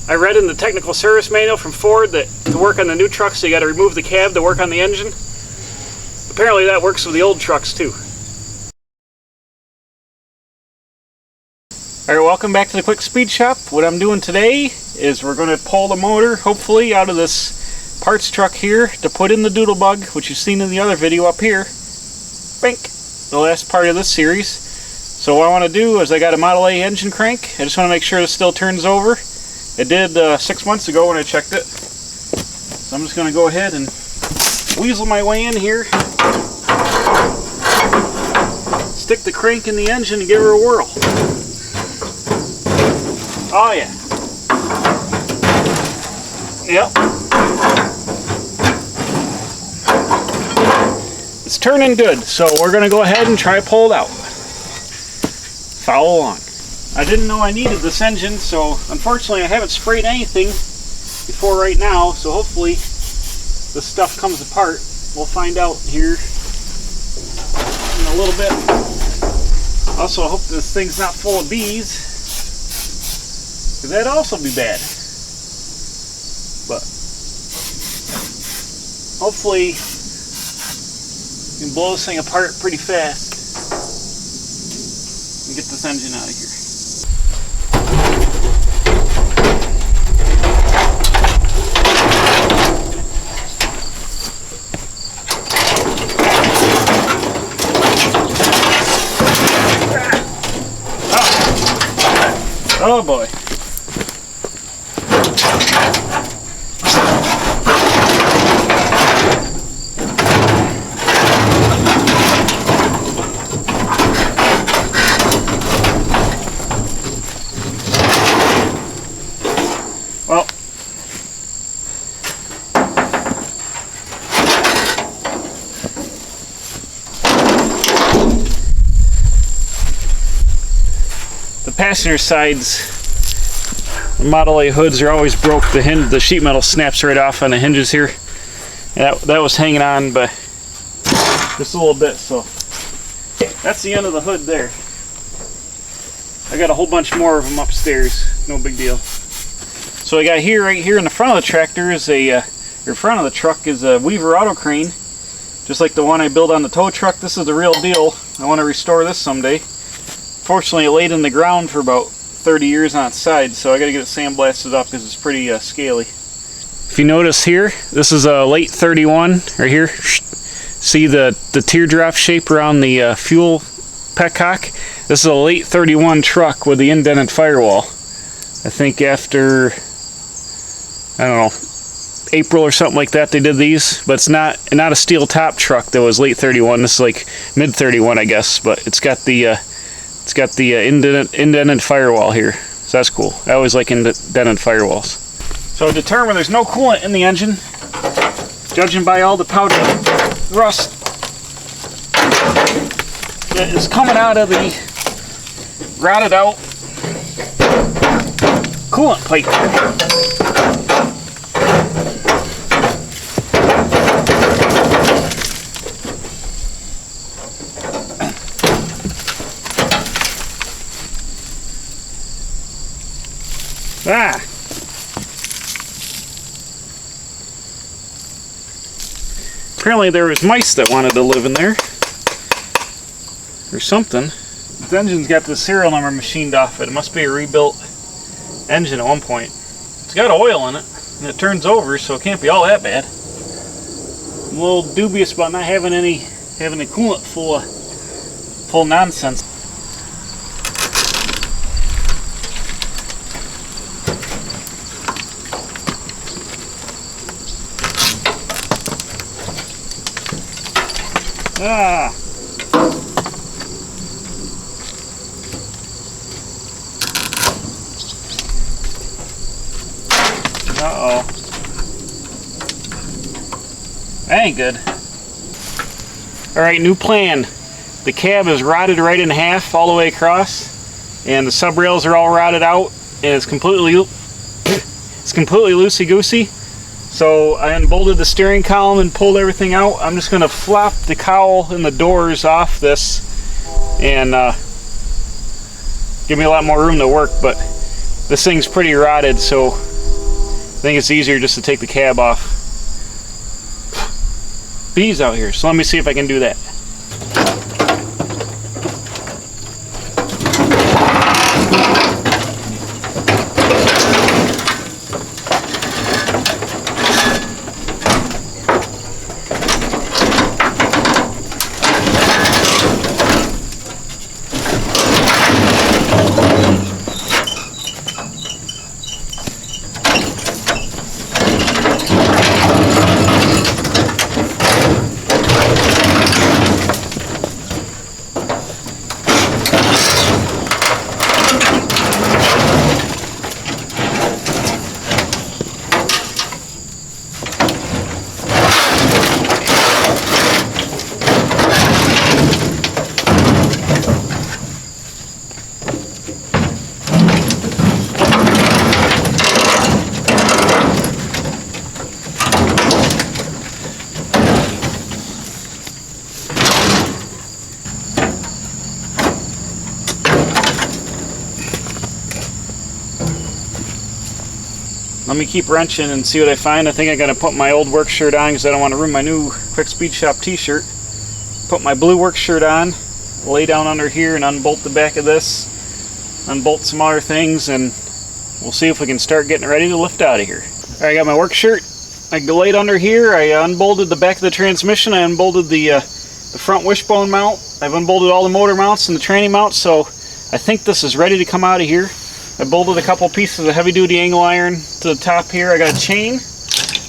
I read in the technical service manual from Ford that to work on the new trucks, you got to remove the cab to work on the engine. Apparently that works with the old trucks too. Alright, welcome back to the Quick Speed Shop. What I'm doing today is we're going to pull the motor, hopefully, out of this parts truck here to put in the Doodlebug, which you've seen in the other video up here. Bink! The last part of this series. So what I want to do is I got a Model A engine crank. I just want to make sure this still turns over. It did 6 months ago when I checked it. So I'm just going to go ahead and weasel my way in here. Stick the crank in the engine and give her a whirl. Oh yeah. Yep. It's turning good, so we're going to go ahead and try to pull it out. Follow along. I didn't know I needed this engine, so unfortunately I haven't sprayed anything before right now, so hopefully this stuff comes apart. We'll find out here in a little bit. Also, I hope this thing's not full of bees, because that'd also be bad. But hopefully you can blow this thing apart pretty fast and get this engine out of here. Oh boy. Well, the passenger sides, the Model A hoods are always broke. The sheet metal snaps right off on the hinges here. That was hanging on by just a little bit, so that's the end of the hood there. I got a whole bunch more of them upstairs, no big deal. So I got here, right here in the front of the tractor is front of the truck is a Weaver auto crane, just like the one I built on the tow truck. This is the real deal. I want to restore this someday. Fortunately, it laid in the ground for about 30 years on its side, so I got to get it sandblasted up because it's pretty scaly. If you notice here, this is a late 31 right here. See the teardrop shape around the fuel petcock? This is a late 31 truck with the indented firewall. I think after, I don't know, April or something like that they did these, but it's not a steel top truck that was late 31. This is like mid 31, I guess, but it's got the indented firewall here, so that's cool. I always like indented firewalls. So to determine there's no coolant in the engine, judging by all the powdered rust that is coming out of the rotted out coolant pipe. Ah! Apparently there was mice that wanted to live in there. Or something. This engine's got the serial number machined off it. It must be a rebuilt engine at one point. It's got oil in it, and it turns over, so it can't be all that bad. I'm a little dubious about not having any coolant full nonsense. Ah. Uh-oh. That ain't good. Alright, new plan. The cab is rotted right in half all the way across, and the sub rails are all rotted out, and it's completely loosey-goosey. So I unbolted the steering column and pulled everything out. I'm just going to flop the cowl and the doors off this and give me a lot more room to work, but this thing's pretty rotted, so think it's easier just to take the cab off. Bees out here, so let me see if I can do that. Let me keep wrenching and see what I find. I think I'm going to put my old work shirt on because I don't want to ruin my new Quick Speed Shop t-shirt. Put my blue work shirt on, lay down under here and unbolt the back of this, unbolt some other things, and we'll see if we can start getting ready to lift out of here. All right, I got my work shirt. I laid under here. I unbolted the back of the transmission. I unbolted the front wishbone mount. I've unbolted all the motor mounts and the tranny mounts, so I think this is ready to come out of here. I bolted a couple pieces of heavy-duty angle iron to the top here. I got a chain.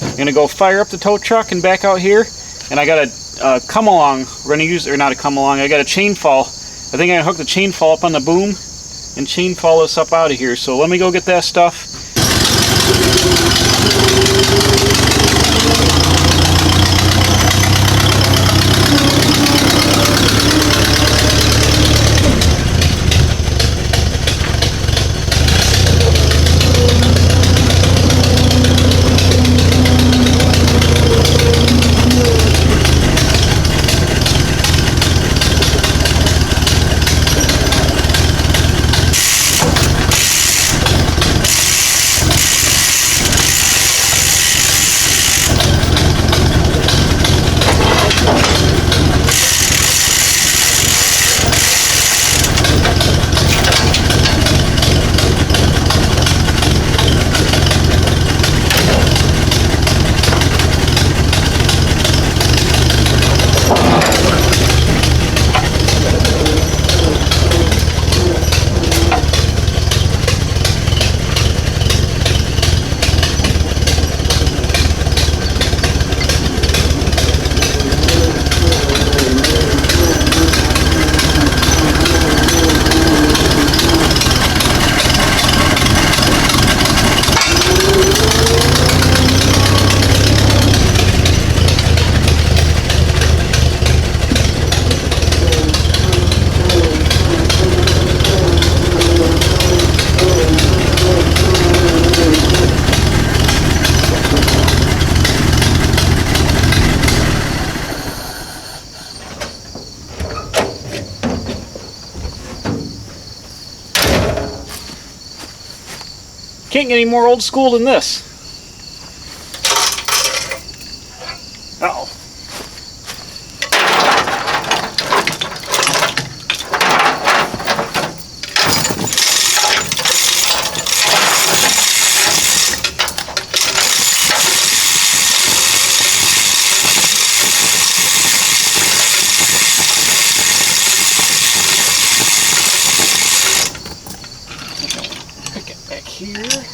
I'm going to go fire up the tow truck and back out here. And I got a come-along. We're going to use, or not a come-along, I got a chain fall. I think I'm going to hook the chain fall up on the boom and chain fall this up out of here. So let me go get that stuff. Can't get any more old school than this. Uh-oh. Pick it back here.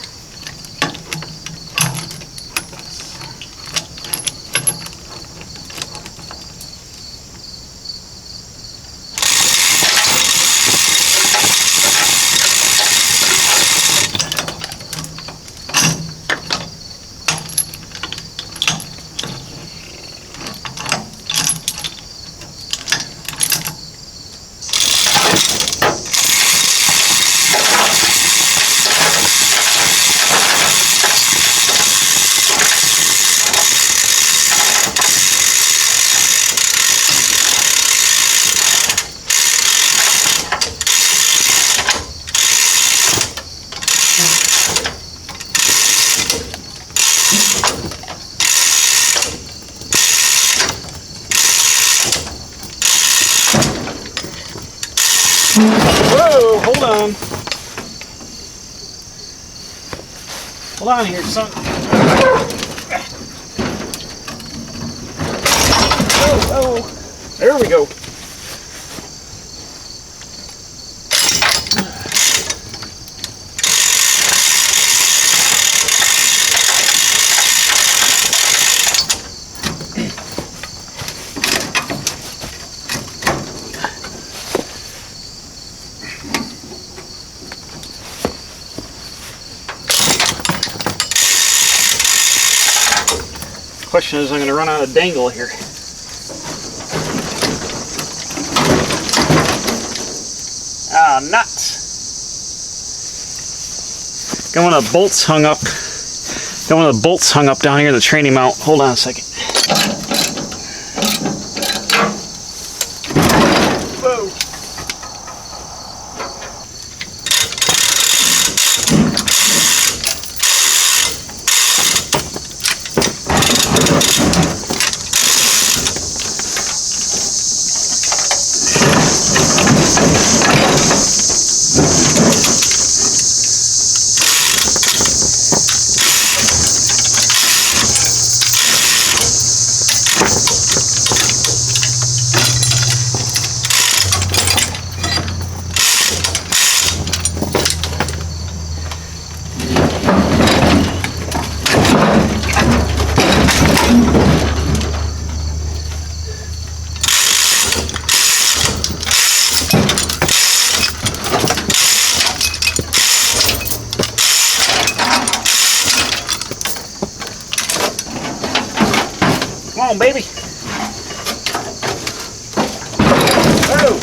Hold on here, son. Oh, there we go. Question is, I'm going to run out of dangle here. Ah, nuts! Got one of the bolts hung up. Got one of the bolts hung up down here in the training mount. Hold on a second. Whoa! Come on, baby. Oh.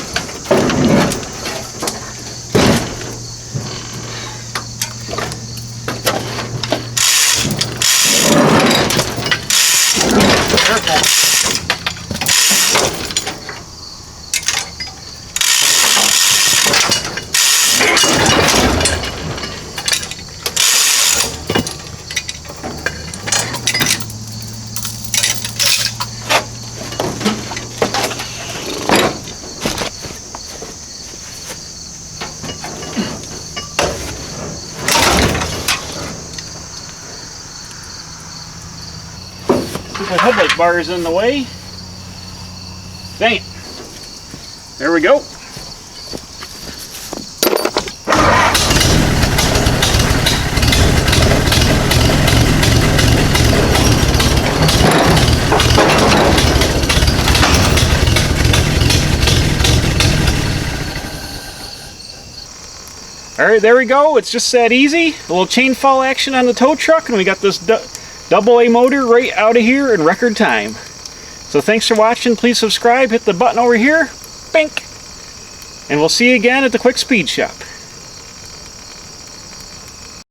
Careful. My headlight bar is in the way. Dang it. There we go. Alright, there we go. It's just that easy. A little chain fall action on the tow truck, and we got this double A motor right out of here in record time. So thanks for watching. Please subscribe, hit the button over here, bink, and we'll see you again at the Quick Speed Shop.